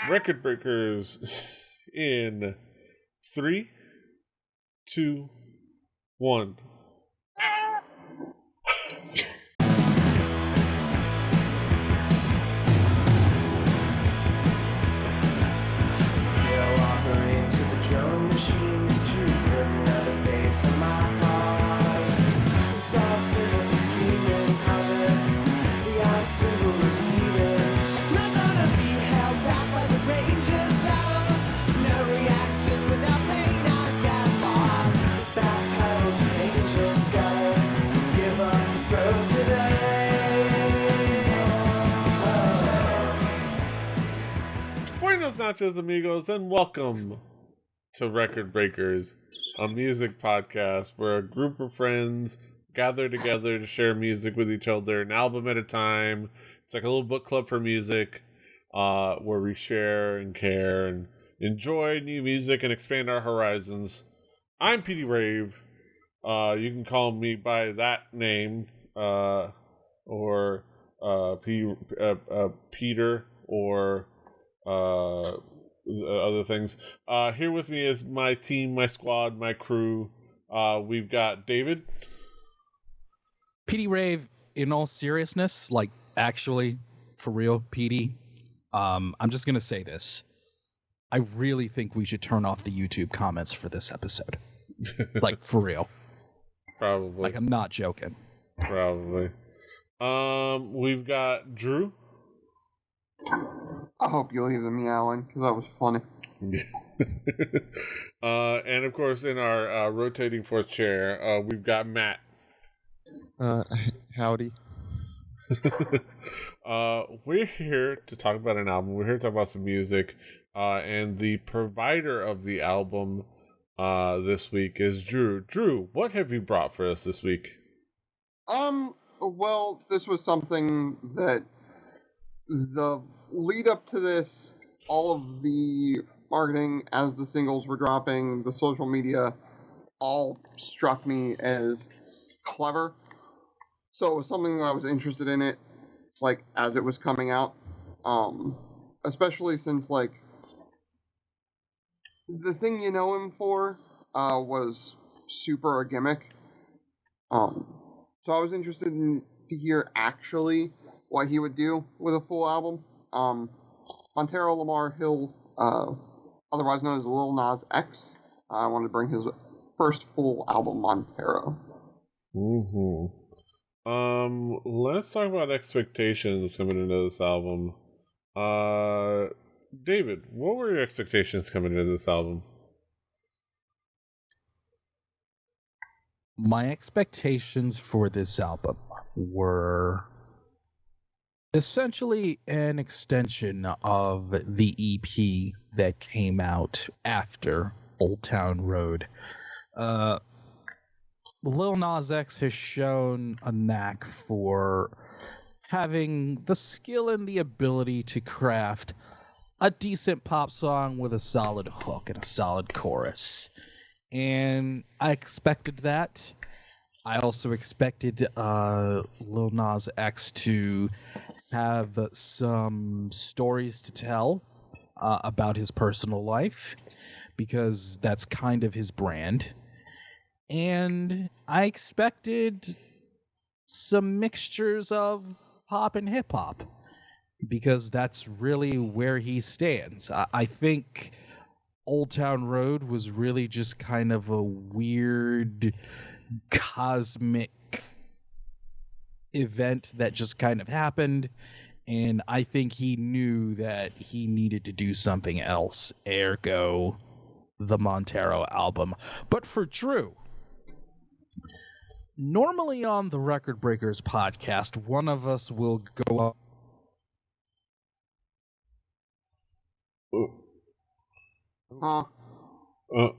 Record Breakers in 3, 2, 1. Still offering to the drum machine to put another face on my heart. The star symbol is streaming color, the eye symbol repeating. Not gonna be held back by the range's hour. No reaction without pain, I got far. That pedal pain just gotta give up the throw today. Buenos nachos, amigos, and welcome to Record Breakers, a music podcast where a group of friends gather together to share music with each other, an album at a time. It's like a little book club for music, where we share and care and enjoy new music and expand our horizons. I'm PD Rave. You can call me by that name, or Peter, or other things. Here with me is my team, my squad, my crew. We've got David. PD Rave, in all seriousness, like actually, for real, PD, I'm just going to say this. I really think we should turn off the YouTube comments for this episode. Like, for real. Probably. Like, I'm not joking. Probably. We've got Drew. I hope you leave the meowing, because that was funny. And of course, in our rotating fourth chair, we've got Matt. Howdy. We're here to talk about an album. We're here to talk about some music. And the provider of the album this week is Drew. Drew, what have you brought for us this week? Well, this was something that the lead up to this, all of the marketing as the singles were dropping, the social media, all struck me as clever. So it was something that I was interested in it, like, as it was coming out. Especially since, like, the thing you know him for was super a gimmick. So I was interested to hear actually what he would do with a full album. Montero Lamar Hill, otherwise known as Lil Nas X, I wanted to bring his first full album, Montero. Let's talk about expectations coming into this album. David, what were your expectations coming into this album? My expectations for this album were essentially an extension of the EP that came out after Old Town Road. Lil Nas X has shown a knack for having the skill and the ability to craft a decent pop song with a solid hook and a solid chorus. And I expected that. I also expected Lil Nas X to have some stories to tell about his personal life, because that's kind of his brand. And I expected some mixtures of pop and hip-hop, because that's really where he stands. I think Old Town Road was really just kind of a weird cosmic event that just kind of happened, and I think he knew that he needed to do something else, ergo the Montero album. But for Drew, normally on the Record Breakers podcast, one of us will go up.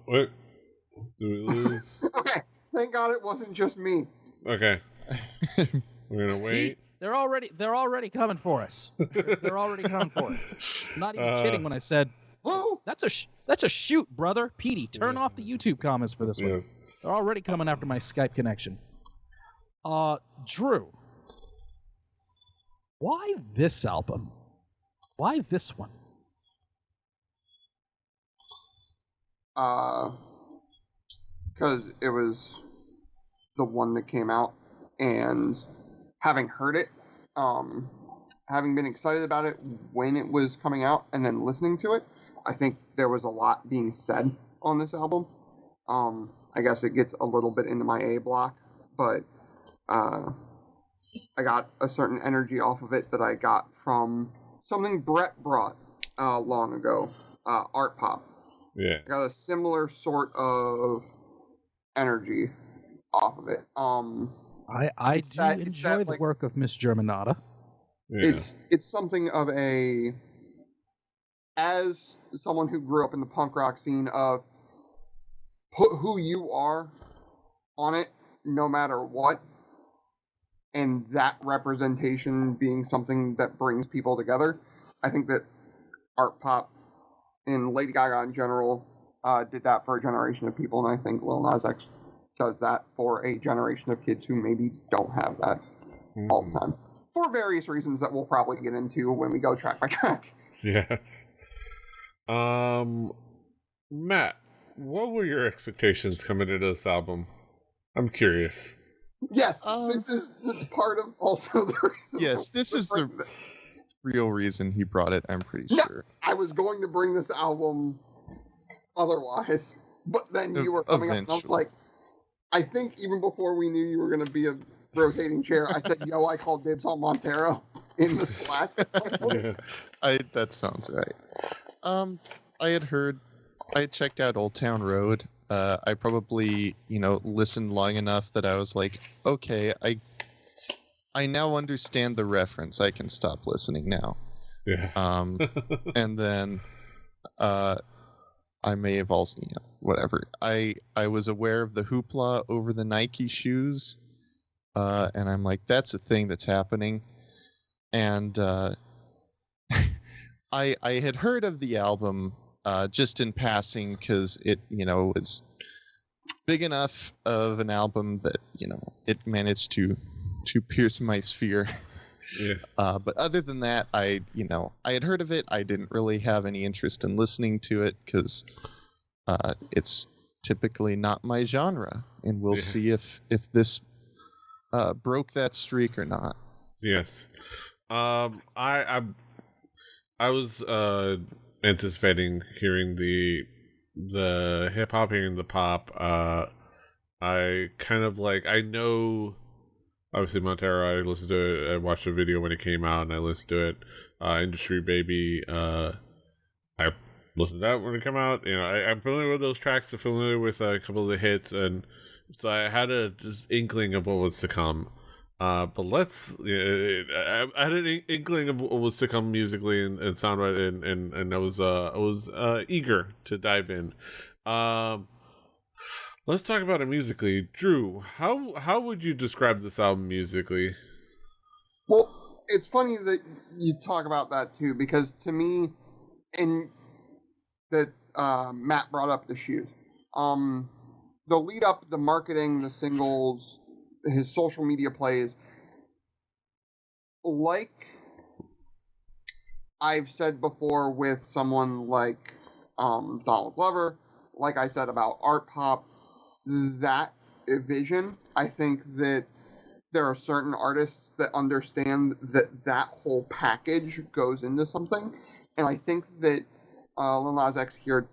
Wait. Did we lose? Okay, thank God it wasn't just me. Okay. We're gonna wait. See? They're already coming for us. They're already coming for us. I'm not even kidding when I said, Whoa! that's a shoot, brother. Petey, turn off the YouTube comments for this one. Yes. They're already coming after my Skype connection. Drew, why this album? Why this one? because it was the one that came out, and having heard it, having been excited about it when it was coming out, and then listening to it, I think there was a lot being said on this album. I guess it gets a little bit into my A block, but I got a certain energy off of it that I got from something Brett brought long ago, art pop. Yeah. I got a similar sort of energy off of it. I do enjoy the work of Miss Germanata. Yeah. It's something of a, as someone who grew up in the punk rock scene, of put who you are on it no matter what, and that representation being something that brings people together. I think that art pop and Lady Gaga in general did that for a generation of people, and I think Lil Nas X does that for a generation of kids who maybe don't have that all the time, for various reasons that we'll probably get into when we go track by track. Yes. Matt, what were your expectations coming into this album? I'm curious. Yes, this is part of also the reason. Yes, this is the real reason he brought it, I'm pretty sure. I was going to bring this album otherwise, but then you were coming up, and I was like, I think even before we knew you were going to be a rotating chair, I said, yo, I called dibs on Montero in the Slack at some point. Yeah. That sounds right. I had checked out Old Town Road. I probably, listened long enough that I was like, okay, I now understand the reference. I can stop listening now. Yeah. And then I may have also, whatever. I was aware of the hoopla over the Nike shoes, and I'm like, that's a thing that's happening. And I had heard of the album just in passing because it, was big enough of an album that, it managed to pierce my sphere. Yes. But other than that, I had heard of it. I didn't really have any interest in listening to it because it's typically not my genre, and we'll see if this broke that streak or not. Yes. I was anticipating hearing the hip hop, hearing the pop. I kind of I know. Obviously, Montero, I listened to it. I watched the video when it came out, and I listened to it. Industry Baby, I listened to that when it came out. I'm familiar with those tracks. I'm familiar with a couple of the hits, and so I had a just inkling of what was to come. But I had an inkling of what was to come musically and sound-wise, and I was eager to dive in. Let's talk about it musically. Drew, how would you describe this album musically? Well, it's funny that you talk about that too, because to me, and that Matt brought up the shoes. The lead up, the marketing, the singles, his social media plays, like I've said before with someone like Donald Glover, like I said about art pop, that vision, I think that there are certain artists that understand that whole package goes into something, and I think that Lil Nas X here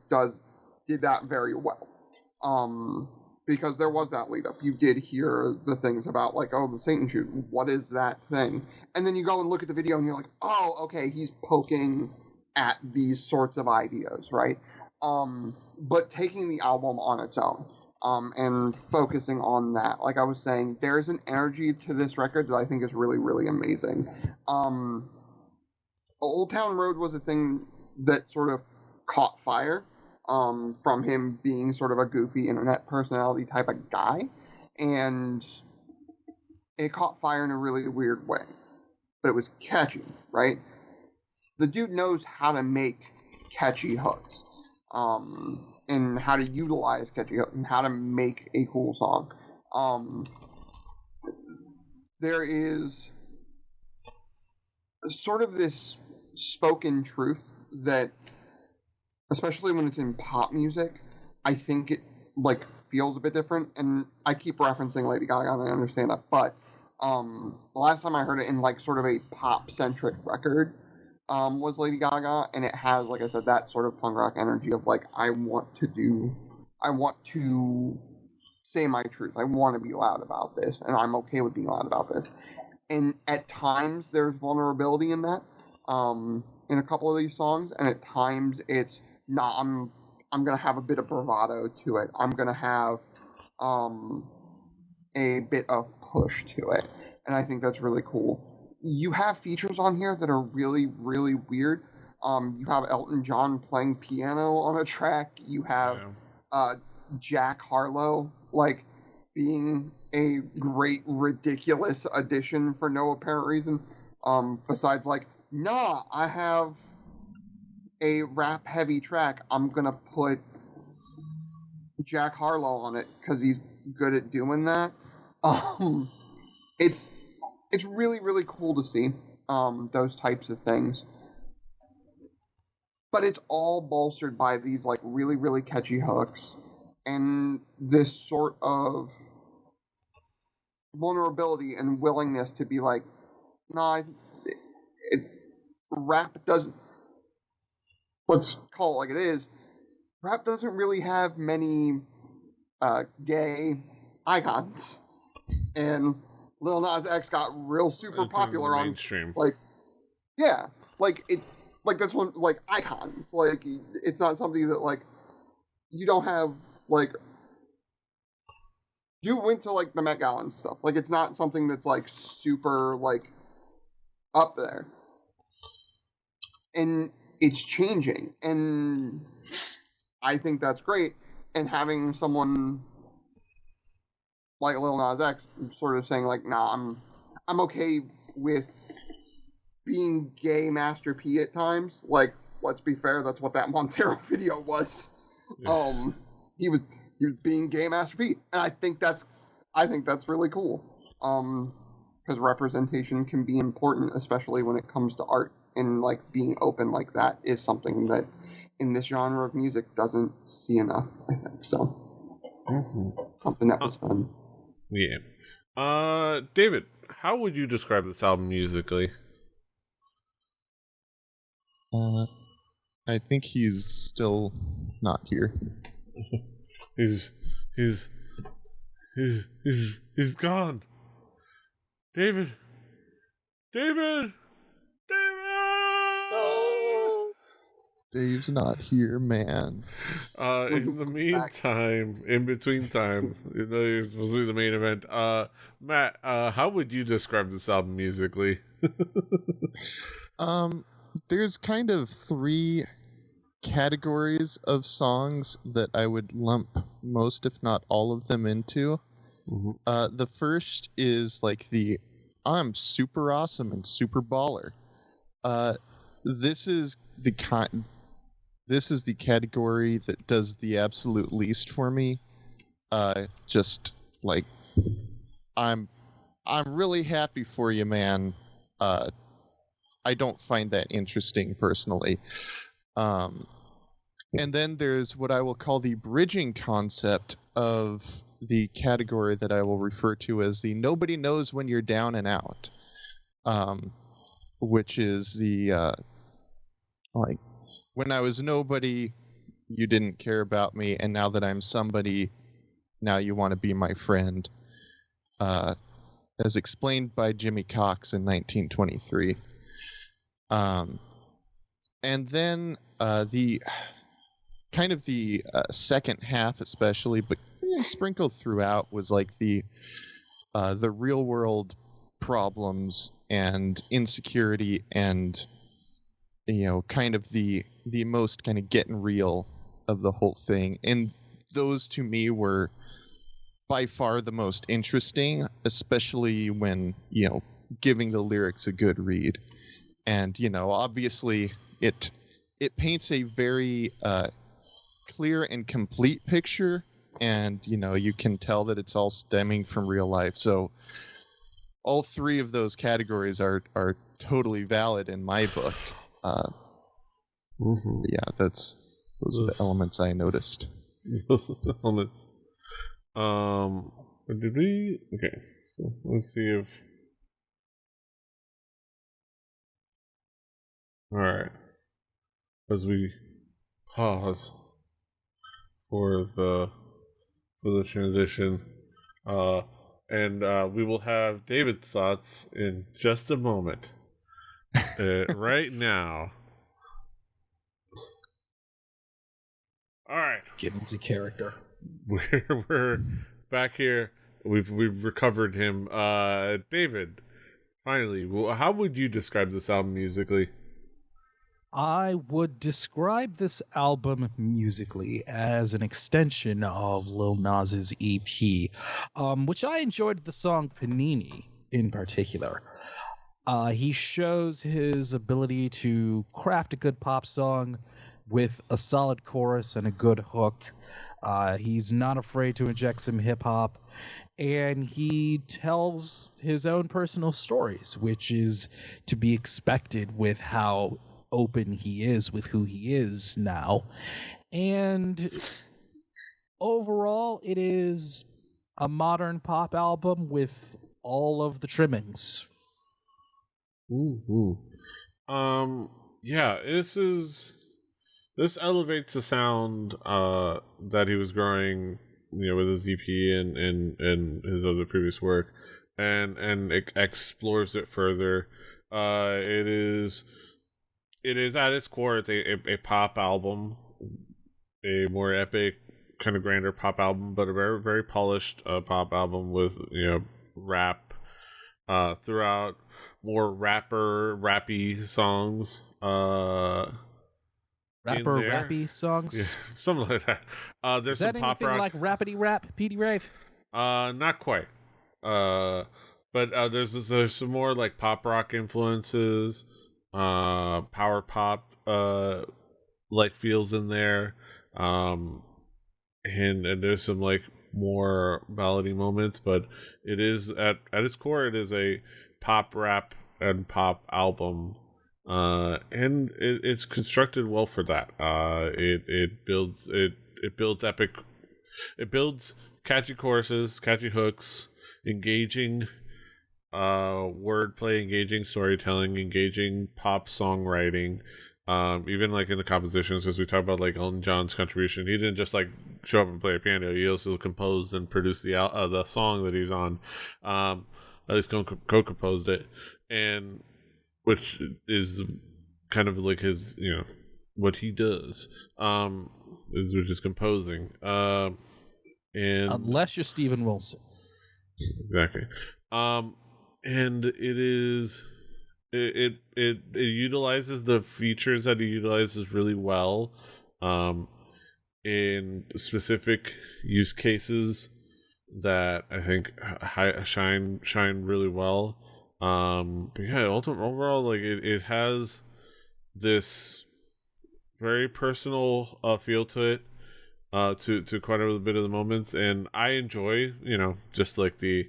did that very well. Because there was that lead up. You did hear the things about the Satan shoot. What is that thing? And then you go and look at the video and you're like, oh, okay, he's poking at these sorts of ideas, right? But taking the album on its own, and focusing on that, like I was saying, there's an energy to this record that I think is really, really amazing. Old Town Road was a thing that sort of caught fire. From him being sort of a goofy internet personality type of guy, and it caught fire in a really weird way, but it was catchy, right? The dude knows how to make catchy hooks, and how to utilize catchy hooks, and how to make a cool song. There is sort of this spoken truth that, especially when it's in pop music, I think it like feels a bit different, and I keep referencing Lady Gaga, and I understand that, but the last time I heard it in like sort of a pop centric record was Lady Gaga, and it has, like I said, that sort of punk rock energy of like I want to say my truth. I want to be loud about this, and I'm okay with being loud about this. And at times there's vulnerability in that, in a couple of these songs, and at times it's not. I'm gonna have a bit of bravado to it. I'm gonna have a bit of push to it, and I think that's really cool. You have features on here that are really, really weird. You have Elton John playing piano on a track. You have Jack Harlow like being a great ridiculous addition for no apparent reason. Besides like, nah, I have a rap heavy track. I'm gonna put Jack Harlow on it because he's good at doing that. It's really, really cool to see those types of things. But it's all bolstered by these like really, really catchy hooks and this sort of vulnerability and willingness to be like, nah, rap doesn't, let's call it like it is, rap doesn't really have many gay icons. And Lil Nas X got real super popular on mainstream. Like, yeah, like it, like that's one like icons. Like it's not something that like you don't have like. You went to like the Met Gala and stuff. Like it's not something that's like super like up there, and it's changing, and I think that's great. And having someone like Lil Nas X sort of saying like, nah, I'm okay with being gay Master P at times. Like, let's be fair, that's what that Montero video was. Yeah. He was being gay Master P, and I think that's really cool. Because representation can be important, especially when it comes to art, and like being open like that is something that in this genre of music doesn't see enough, I think. So something that was fun. Yeah. David, how would you describe this album musically? I think he's still not here. He's gone. David. Oh. Dave's not here, man. In the meantime, in between time, you know, you're supposed to be the main event. Matt, how would you describe this album musically? There's kind of three categories of songs that I would lump most, if not all of them, into. Mm-hmm. The first is like the I'm super awesome and super baller. This is the category that does the absolute least for me. Just like I'm really happy for you, man. I don't find that interesting personally. And then there's what I will call the bridging concept of the category that I will refer to as the nobody knows when you're down and out, which is the like when I was nobody, you didn't care about me, and now that I'm somebody, now you want to be my friend, as explained by Jimmy Cox in 1923. And then the kind of the second half especially, but sprinkled throughout, was like the real world problems and insecurity and, you know, kind of the most kind of getting real of the whole thing. And those to me were by far the most interesting, especially when, you know, giving the lyrics a good read. And, you know, obviously it paints a very clear and complete picture, and, you know, you can tell that it's all stemming from real life. So all three of those categories are totally valid in my book. Yeah, those are the elements I noticed. those elements. Did we? Okay, so let's see if. All right, as we pause for the transition, and we will have David's thoughts in just a moment. Right now. All right, Get into character. we're back here. We've recovered him. David, finally, how would you describe this album musically? I would describe this album musically as an extension of Lil Nas's EP, which I enjoyed the song Panini in particular. He shows his ability to craft a good pop song with a solid chorus and a good hook. He's not afraid to inject some hip hop, and he tells his own personal stories, which is to be expected with how open he is with who he is now. And overall, it is a modern pop album with all of the trimmings. Yeah, this elevates the sound that he was growing, with his EP and his other previous work, and it explores it further. It is at its core a pop album, a more epic, kind of grander pop album, but a very, very polished pop album with rap throughout, more rappy songs. Rappy songs? Yeah, something like that. There's Is that some pop anything rock. like Rappity Rap, Petey Rave? Not quite. But there's some more like pop rock influences, power pop, like feels in there, and there's some like more ballady moments, but it is at its core, it is a pop rap and pop album. And it's constructed well for that. It builds epic. It builds catchy choruses, catchy hooks, engaging wordplay, engaging storytelling, engaging pop songwriting. Even like in the compositions, as we talk about like Elton John's contribution, he didn't just like show up and play a piano. He also composed and produced the song that he's on. At least co-composed it, and which is kind of like his, what he does, which is composing. And Unless you're Steven Wilson. Exactly. And it utilizes the features that it utilizes really well, in specific use cases that I think shine really well. But yeah, overall, like it has this very personal feel to it, to quite a bit of the moments, and I enjoy, just like the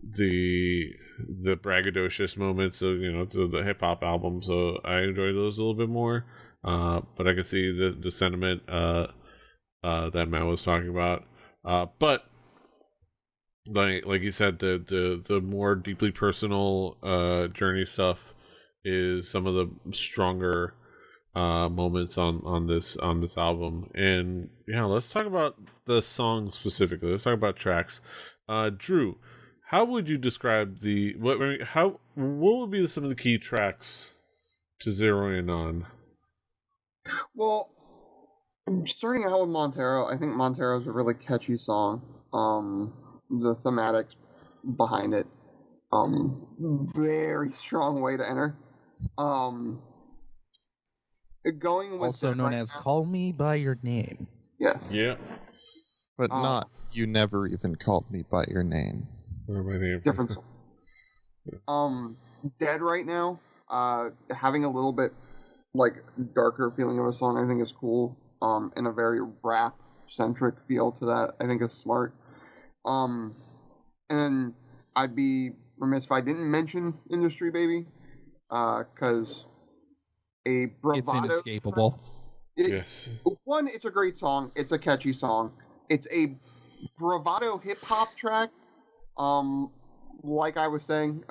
braggadocious moments of the hip hop album. So I enjoy those a little bit more. But I can see the sentiment that Matt was talking about. But like you said, the more deeply personal journey stuff is some of the stronger moments on this album. And yeah, let's talk about the songs specifically. Let's talk about tracks. Drew, how would you describe what would be some of the key tracks to zero in on? Well, starting out with Montero, I think Montero is a really catchy song. The thematics behind it, very strong way to enter. Going with Also known as Call Me By Your Name. Yes. Yeah. But not You Never Even Called Me By Your Name. Or my name. Different song. Dead Right Now, having a little bit like darker feeling of a song, I think is cool. And a very rap centric feel to that, I think is smart. And I'd be remiss if I didn't mention Industry Baby, because a bravado. It's inescapable. Yes. One, it's a great song. It's a catchy song. It's a bravado hip hop track. Like I was saying,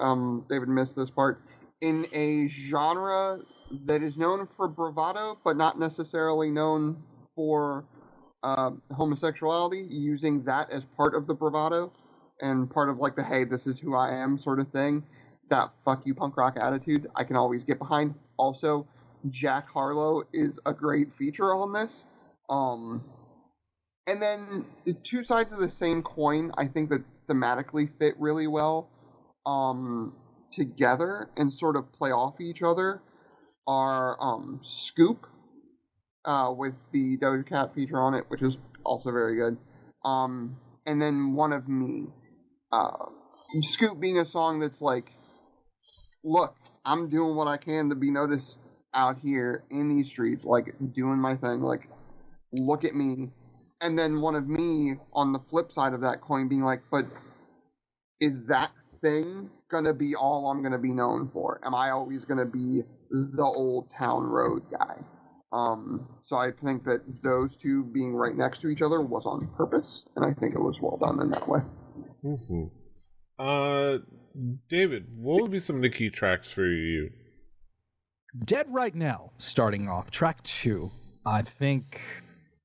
David missed this part. In a genre that is known for bravado, but not necessarily known for homosexuality, using that as part of the bravado and part of like the "hey, this is who I am" sort of thing. That "fuck you" punk rock attitude, I can always get behind. Also, Jack Harlow is a great feature on this. And then the two sides of the same coin, I think that thematically fit really well together and sort of play off each other are Scoop with the Doja Cat feature on it, which is also very good. And then One of Me. Scoop being a song that's like, look, I'm doing what I can to be noticed out here in these streets, like doing my thing, like look at me. And then One of Me on the flip side of that coin being like, but is that thing gonna be all I'm gonna be known for? Am I always gonna be the old town road guy? So I think that those two being right next to each other was on purpose, and I think it was well done in that way. David, what would be some of the key tracks for you? Dead Right Now, starting off, track 2. I think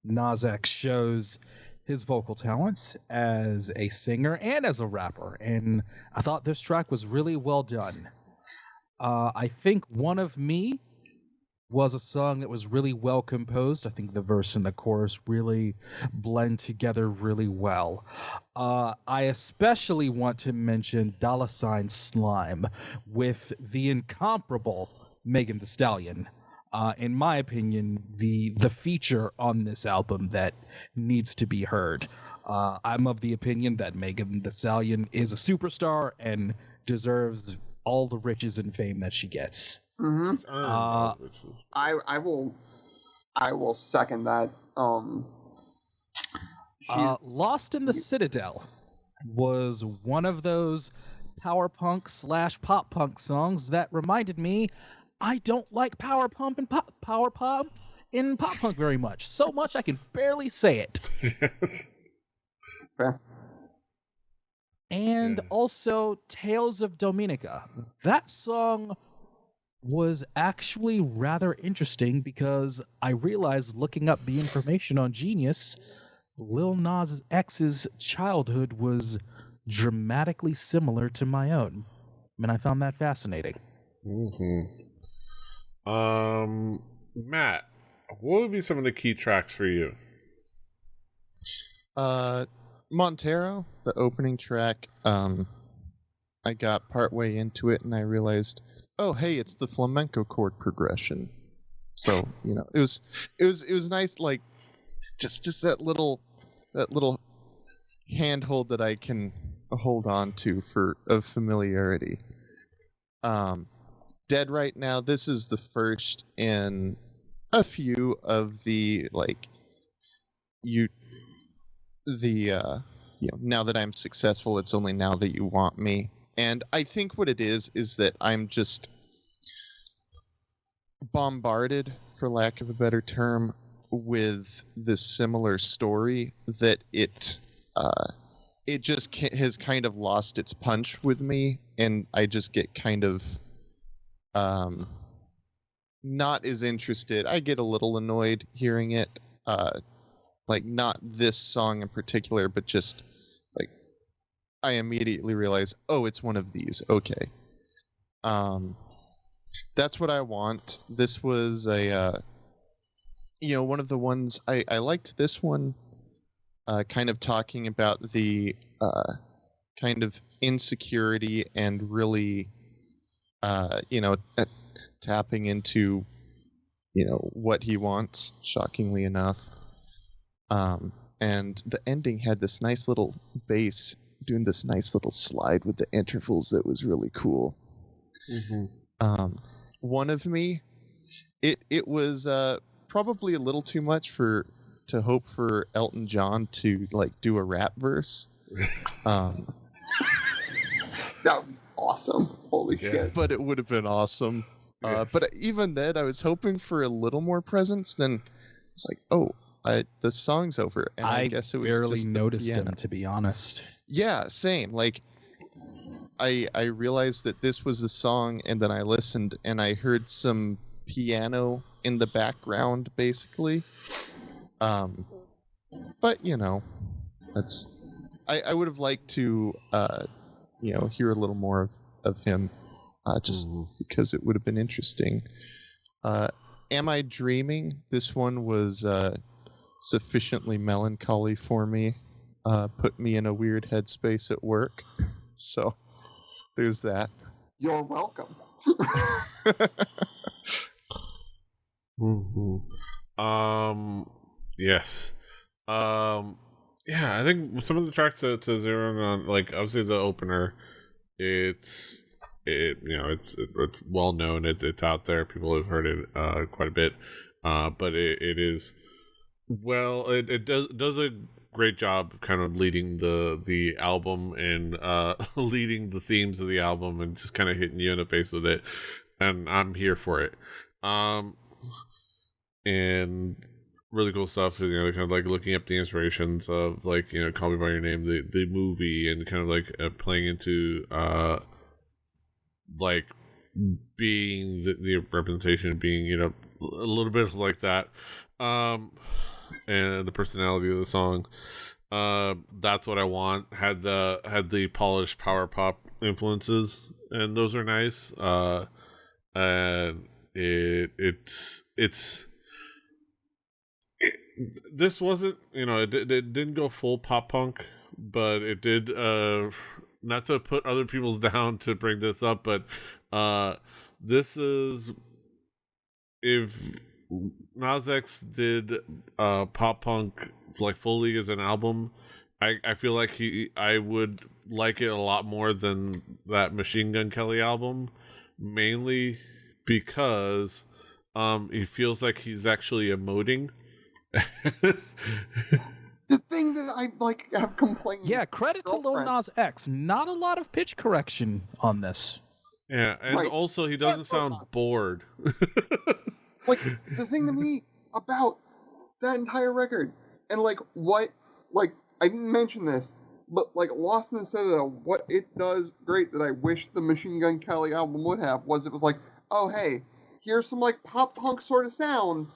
Nas X shows his vocal talents as a singer and as a rapper, and I thought this track was really well done. I think One of Me was a song that was really well composed. I think the verse and the chorus really blend together really well. I especially want to mention Dollar Sign Slime with the incomparable Megan Thee Stallion. In my opinion, the feature on this album that needs to be heard. I'm of the opinion that Megan Thee Stallion is a superstar and deserves all the riches and fame that she gets. Mm-hmm. I will second that. Lost in the Citadel was one of those power punk / pop punk songs that reminded me I don't like power pop in pop punk very much. So much I can barely say it. Yes. Fair. And also Tales of Dominica. That song was actually rather interesting because I realized looking up the information on Genius, Lil Nas X's childhood was dramatically similar to my own. And I found that fascinating. Matt, what would be some of the key tracks for you? Montero, the opening track. I got partway into it and I realized, oh hey, it's the flamenco chord progression. So it was nice, like just that little handhold that I can hold on to of familiarity. Dead Right Now, this is the first in a few of the now that I'm successful, it's only now that you want me. And I think what it is that I'm just bombarded, for lack of a better term, with this similar story that it just has kind of lost its punch with me, and I just get kind of not as interested. I get a little annoyed hearing it, not this song in particular, but just like I immediately realize, oh, it's one of these. Okay. That's what I want. This was a one of the ones I liked. This one kind of talking about the kind of insecurity and really tapping into what he wants, shockingly enough. And the ending had this nice little bass doing this nice little slide with the intervals that was really cool. One of Me, it was probably a little too much to hope for Elton John to do a rap verse. That would be awesome. Holy shit. But it would have been awesome. Yes. But even then, I was hoping for a little more presence than It's like, oh, the song's over, and I guess it was barely just the noticed piano. him, to be honest. Yeah, same. Like, I realized that this was the song, and then I listened, and I heard some piano in the background, basically. But that's. I would have liked to, hear a little more of him, just because it would have been interesting. Am I Dreaming? This one was sufficiently melancholy for me. Put me in a weird headspace at work. So there's that. You're welcome. Yes. Yeah, I think some of the tracks to zero in on, like, obviously the opener, it's well known, it's out there, people have heard it quite a bit, but it is, well, it does a great job of kind of leading the album and leading the themes of the album and just kind of hitting you in the face with it, and I'm here for it. And really cool stuff, kind of like looking up the inspirations of, like, Call Me By Your Name, the movie, and kind of like playing into like being the representation, being a little bit like that, and the personality of the song. That's what I want. Had the polished power pop influences, and those are nice. And it's this wasn't, it didn't go full pop punk, but it did, not to put other people's down to bring this up, but this is, if Nas X did pop punk like fully as an album, I feel like I would like it a lot more than that Machine Gun Kelly album, mainly because he feels like he's actually emoting. The thing that I have complained. Yeah, credit to Lil Nas X. Not a lot of pitch correction on this. Yeah, and right. Also he doesn't sound bored. Like, the thing to me about that entire record, and I didn't mention this, but Lost in the Citadel, what it does great that I wish the Machine Gun Kelly album would have was it was like, oh hey, here's some pop punk sort of sound.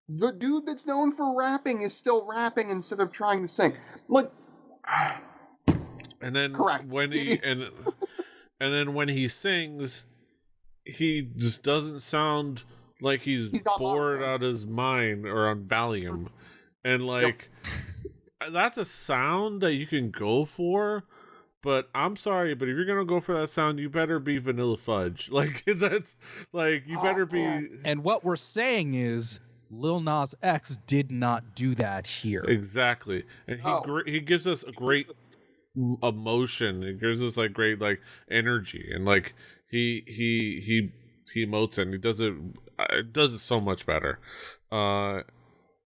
The dude that's known for rapping is still rapping instead of trying to sing. And then correct. when he and then when he sings, he just doesn't sound like he's bored out of his mind or on Valium. And that's a sound that you can go for, but I'm sorry, but if you're gonna go for that sound, you better be Vanilla Fudge. That's you better be. And what we're saying is, Lil Nas X did not do that here. Exactly, and he gives us a great emotion. It gives us great energy, and he emotes, and he does it so much better.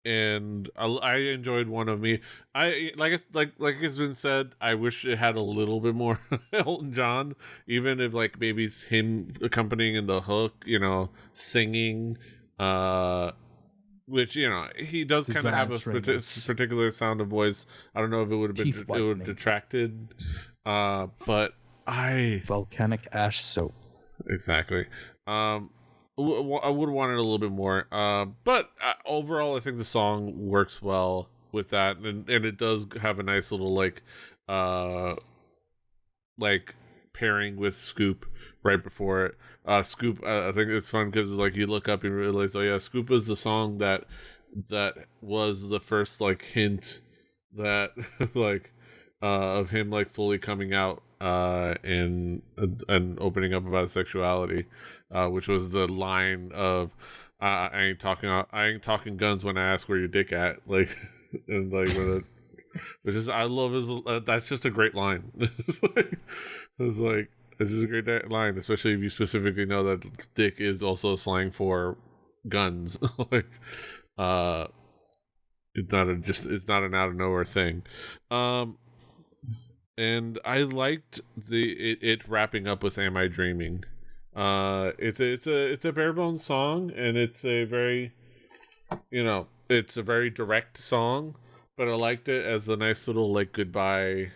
And I enjoyed One of Me. I like it's been said, I wish it had a little bit more Elton John, even if maybe it's him accompanying in the hook, singing, which he does kind of have a particular sound of voice. I don't know if it would have been detracted, but volcanic ash soap. Exactly. I would want it a little bit more, but overall, I think the song works well with that, and it does have a nice little pairing with Scoop right before it. Scoop, I think it's fun because you look up and realize, oh yeah, Scoop is the song that was the first hint that of him talking fully out and opening up about sexuality, which was the line of I ain't talking guns when I ask where your dick at, and with it, which is, I love his, that's just a great line. It's just a great line, especially if you specifically know that dick is also slang for guns. It's not an out of nowhere thing. And I liked it wrapping up with "Am I Dreaming?" It's a bare bones song, and it's a very, it's a very direct song, but I liked it as a nice little like goodbye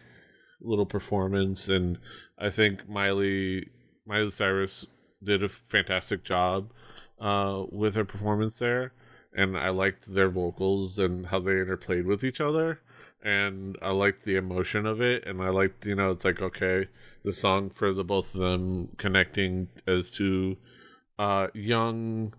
little performance, and I think Miley Cyrus did a fantastic job with her performance there, and I liked their vocals and how they interplayed with each other, and I liked the emotion of it, and I liked, it's like, okay, the song for the both of them connecting as two young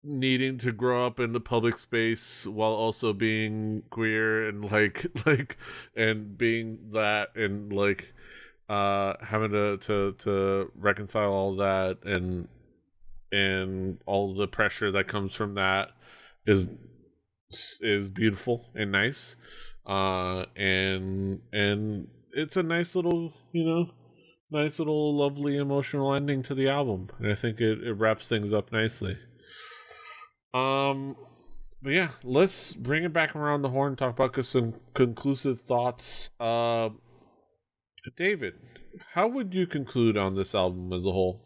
needing to grow up in the public space while also being queer and like and being that, and like having to reconcile all that, and all the pressure that comes from that is beautiful and nice, and it's a nice little lovely emotional ending to the album, and I think it wraps things up nicely. But yeah, let's bring it back around the horn and talk about some conclusive thoughts. David, how would you conclude on this album as a whole?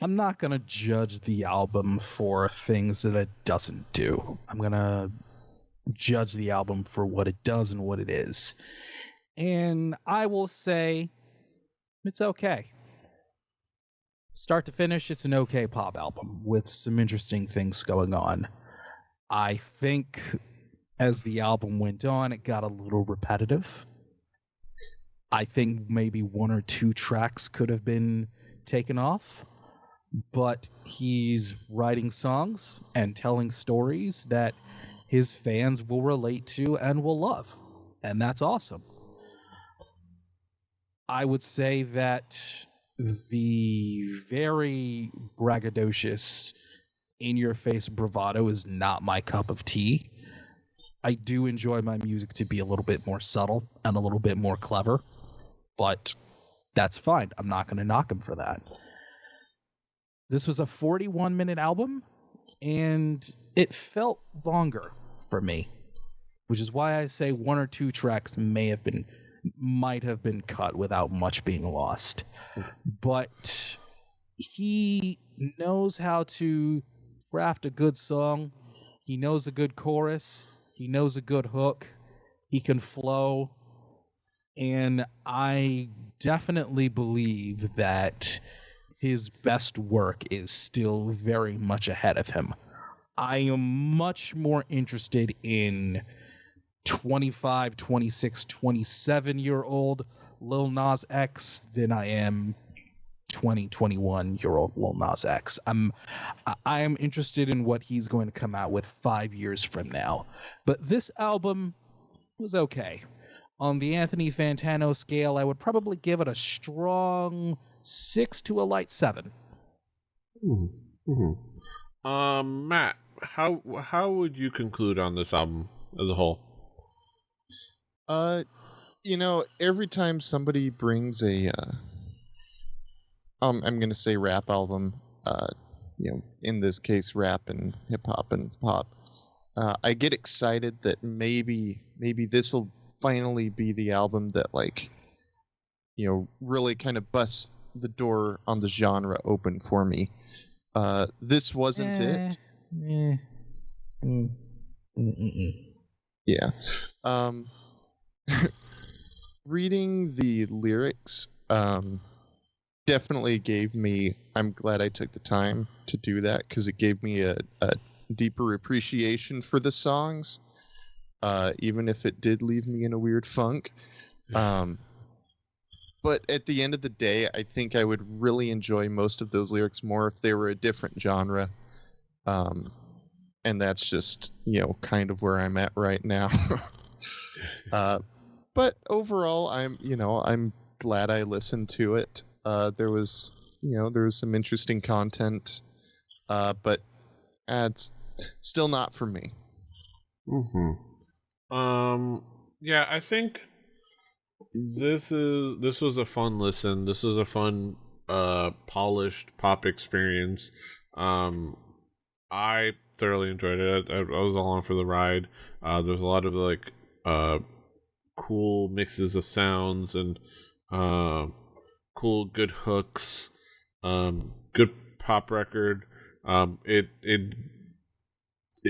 I'm not going to judge the album for things that it doesn't do. I'm going to judge the album for what it does and what it is. And I will say it's okay. Start to finish, it's an okay pop album with some interesting things going on. I think as the album went on, it got a little repetitive. I think maybe one or two tracks could have been taken off, but he's writing songs and telling stories that his fans will relate to and will love, and that's awesome. I would say that the very braggadocious, in-your-face bravado is not my cup of tea. I do enjoy my music to be a little bit more subtle and a little bit more clever, but that's fine. I'm not going to knock him for that. This was a 41-minute album, and it felt longer for me, which is why I say one or two tracks might have been cut without much being lost. But he knows how to craft a good song. He knows a good chorus. He knows a good hook. He can flow. And I definitely believe that his best work is still very much ahead of him. I am much more interested in 25, 26, 27-year-old Lil Nas X than I am 20, 21-year-old Lil Nas X. I am interested in what he's going to come out with 5 years from now. But this album was okay. On the Anthony Fantano scale, I would probably give it a strong 6 to a light 7. Mm-hmm. Matt, how would you conclude on this album as a whole? Every time somebody brings a I'm gonna say rap album, in this case rap and hip hop and pop, I get excited that maybe this will finally be the album that really kind of busts the door on the genre open for me. This wasn't it. Yeah. Reading the lyrics definitely gave me, I'm glad I took the time to do that, because it gave me a deeper appreciation for the songs, even if it did leave me in a weird funk. But at the end of the day, I think I would really enjoy most of those lyrics more if they were a different genre. And that's just, kind of where I'm at right now. But overall, I'm glad I listened to it. There was some interesting content, but it's still not for me. Mm-hmm. Yeah, I think this was a fun listen. This is a fun, polished pop experience. I thoroughly enjoyed it. I was along for the ride. There's a lot of cool mixes of sounds and cool, good hooks. Good pop record. It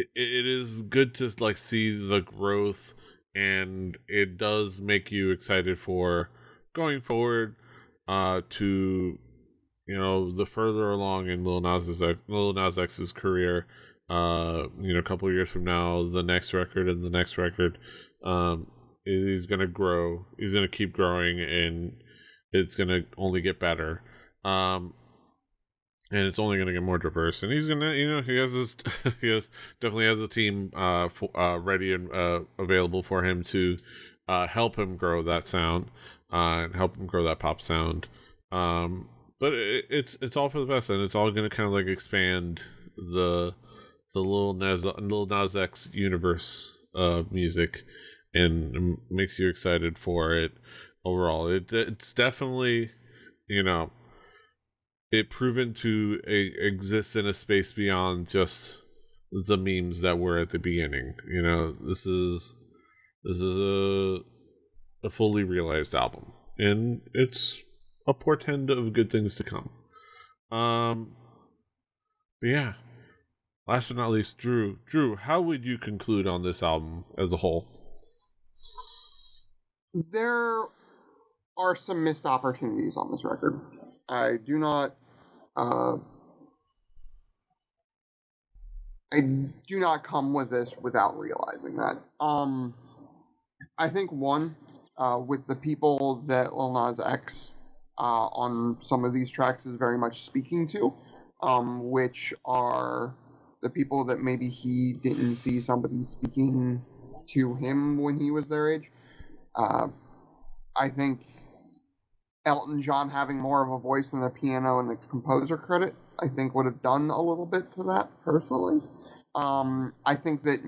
is good to like see the growth, and it does make you excited for going forward to the further along in Lil Nas X's career. A couple of years from now, the next record and the next record, he's gonna grow. He's gonna keep growing, and it's gonna only get better. And it's only going to get more diverse. And he's gonna, he has this, definitely has a team ready and available for him to help him grow that sound and help him grow that pop sound. But it's all for the best, and it's all going to kind of like expand the Lil Nas X universe of music, and makes you excited for it overall. It's definitely, it proven to exist in a space beyond just the memes that were at the beginning. This is a fully realized album, and it's a portend of good things to come. But yeah, last but not least, Drew, how would you conclude on this album as a whole? There are some missed opportunities on this record. I do not come with this without realizing that. I think with the people that Lil Nas X on some of these tracks is very much speaking to, which are the people that maybe he didn't see somebody speaking to him when he was their age. I think Elton John having more of a voice in the piano and the composer credit, I think would have done a little bit to that, personally. I think that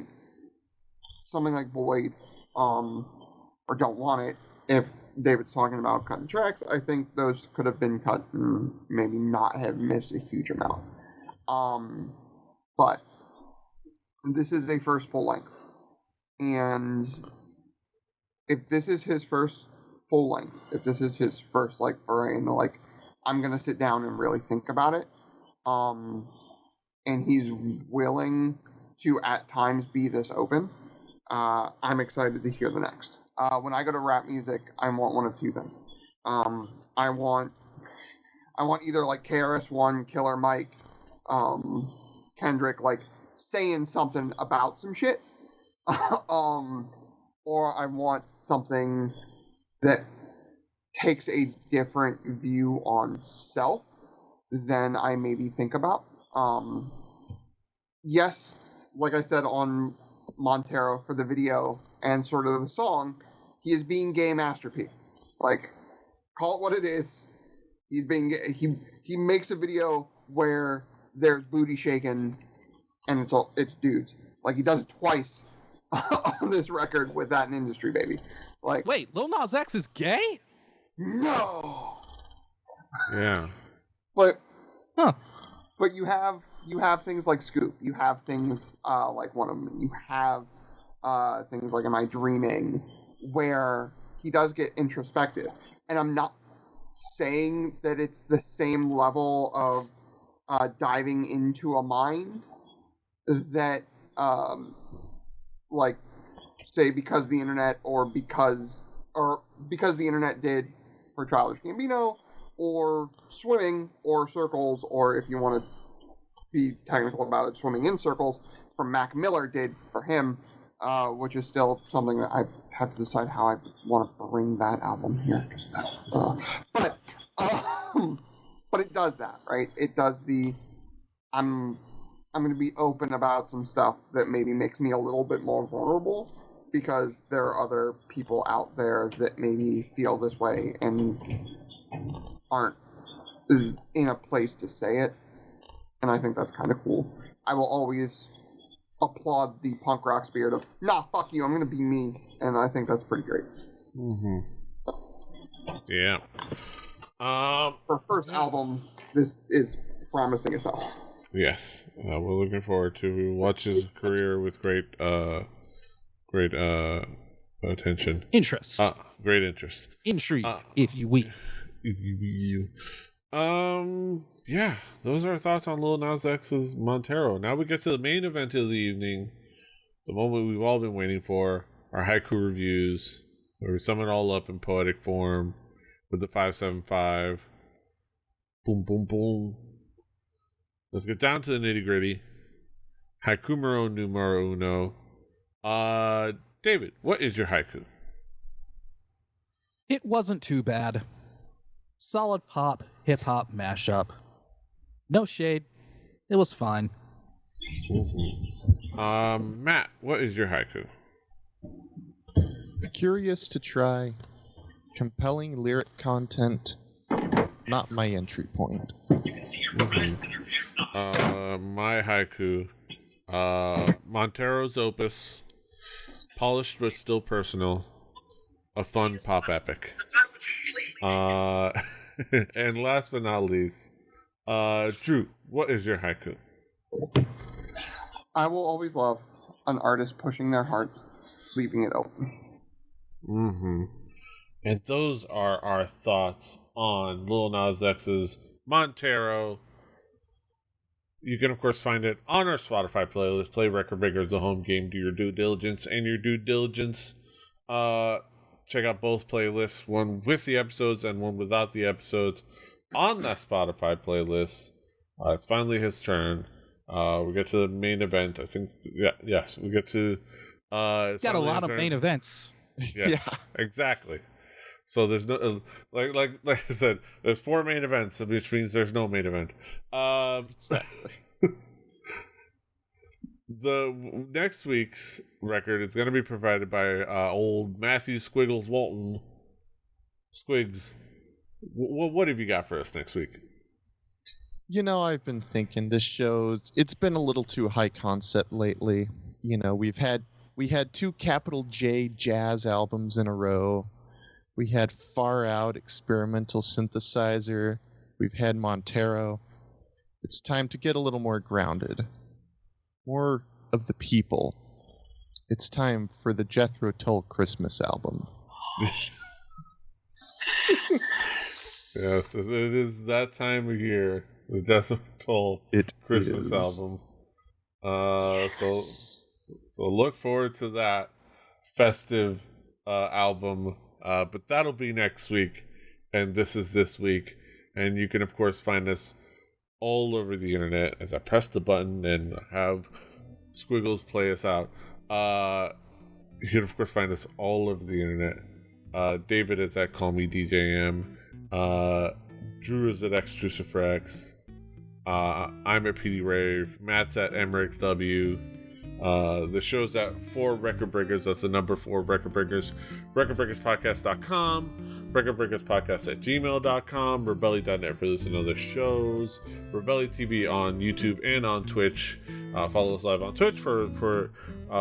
something like Void, or Don't Want It, if David's talking about cutting tracks, I think those could have been cut and maybe not have missed a huge amount. But this is a first full length. And if this is his first full length, if this is his first foray into I'm gonna sit down and really think about it, and he's willing to at times be this open, I'm excited to hear the next. When I go to rap music, I want one of two things. I want either KRS-One, Killer Mike, Kendrick saying something about some shit, or I want something that takes a different view on self than I maybe think about. Yes, like I said on Montero for the video and sort of the song, he is being gay Master P. Call it what it is. He's being he makes a video where there's booty shaking and it's dudes. He does it twice on this record with That in Industry, baby. Wait, Lil Nas X is gay? No. Yeah. But you have things like Scoop. You have things like One of Them. You have things like Am I Dreaming, where he does get introspective. And I'm not saying that it's the same level of diving into a mind that say because the internet or because the internet did for Childish Gambino, or Swimming, or Circles, or if you want to be technical about it, Swimming in Circles from Mac Miller did for him, which is still something that I have to decide how I want to bring that album here. But it does that, right? It does I'm going to be open about some stuff that maybe makes me a little bit more vulnerable, because there are other people out there that maybe feel this way and aren't in a place to say it. And I think that's kind of cool. I will always applaud the punk rock spirit of, nah, fuck you, I'm going to be me. And I think that's pretty great. Mm-hmm. Yeah. For first album, this is promising as hell. Yes. We're looking forward to watch his career with great attention. Interest. Great interest. Intrigue, if you will. Yeah, those are our thoughts on Lil Nas X's Montero. Now we get to the main event of the evening, the moment we've all been waiting for, our haiku reviews, where we sum it all up in poetic form with the 575. Boom, boom, boom. Let's get down to the nitty gritty. Haiku numero uno. David, what is your haiku? It wasn't too bad. Solid pop, hip hop mashup. No shade. It was fine. Matt, what is your haiku? Curious to try. Compelling lyric content. Not my entry point. My haiku. Montero's opus. Polished but still personal. A fun pop epic. And last but not least, Drew, what is your haiku? I will always love an artist pushing their heart, leaving it open. Mm-hmm. And those are our thoughts on Lil Nas X's Montero. You can, of course, find it on our Spotify playlist. Play Record Breakers, the home game. Do your due diligence and your due diligence. Check out both playlists, one with the episodes and one without the episodes, on that Spotify playlist. It's finally his turn. We get to the main event. I think, yes, we get to. Got a lot of main events. Yes, yeah. Exactly. So there's no like I said, there's 4 main events, which means there's no main event. Exactly. The next week's record is going to be provided by old Matthew Squiggles Walton. Squigs, what have you got for us next week? You know, I've been thinking it's been a little too high concept lately. You know, we had 2 capital J jazz albums in a row. We had Far Out experimental synthesizer. We've had Montero. It's time to get a little more grounded. More of the people. It's time for the Jethro Tull Christmas album. Yes, it is that time of year. The Jethro Tull Christmas album. So look forward to that festive album. But that'll be next week, and this is this week. And you can, of course, find us all over the internet as I press the button and have Squiggles play us out. You can, of course, find us all over the internet. David is at Call Me DJM. Drew is at XDruciferX. I'm at PD Rave. Matt's at Emmerich W. The show's at 4 Record Breakers. That's the number 4 Record Breakers. RecordBreakersPodcast.com. RecordBreakersPodcast@gmail.com. Rebelli.net for listen to other shows. Rebelli TV on YouTube and on Twitch. Follow us live on Twitch for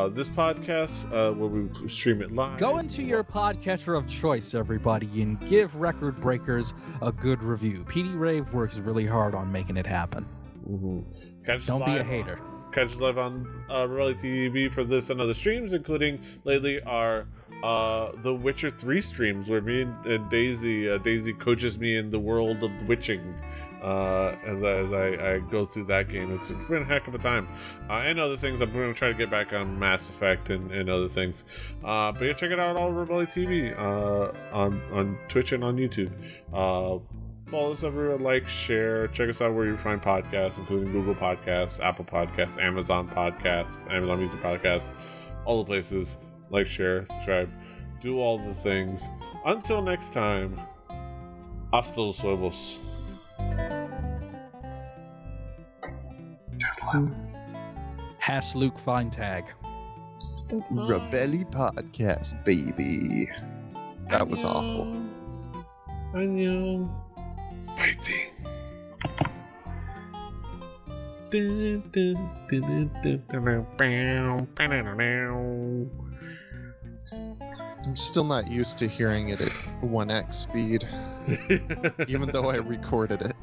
this podcast where we stream it live. Go into your podcatcher of choice, everybody, and give Record Breakers a good review. PD Rave works really hard on making it happen. Mm-hmm. Don't be a hater. Catch us live on Rebelli TV for this and other streams, including lately our The Witcher 3 streams, where me and Daisy coaches me in the world of the witching as I go through that game. It's been a heck of a time. And other things. I'm going to try to get back on Mass Effect and other things. But yeah, check it out all Rebelli TV on Twitch and on YouTube. Follow us everywhere, like, share, check us out where you find podcasts, including Google Podcasts, Apple Podcasts, Amazon Podcasts, Amazon Music Podcasts, all the places. Like, share, subscribe, do all the things. Until next time, hasta los huevos. #Luke Feintag. Rebelli Podcast, baby. That was awful. Annyeong. Fighting. I'm still not used to hearing it at 1x speed, even though I recorded it.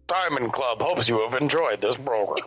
Diamond Club hopes you have enjoyed this program.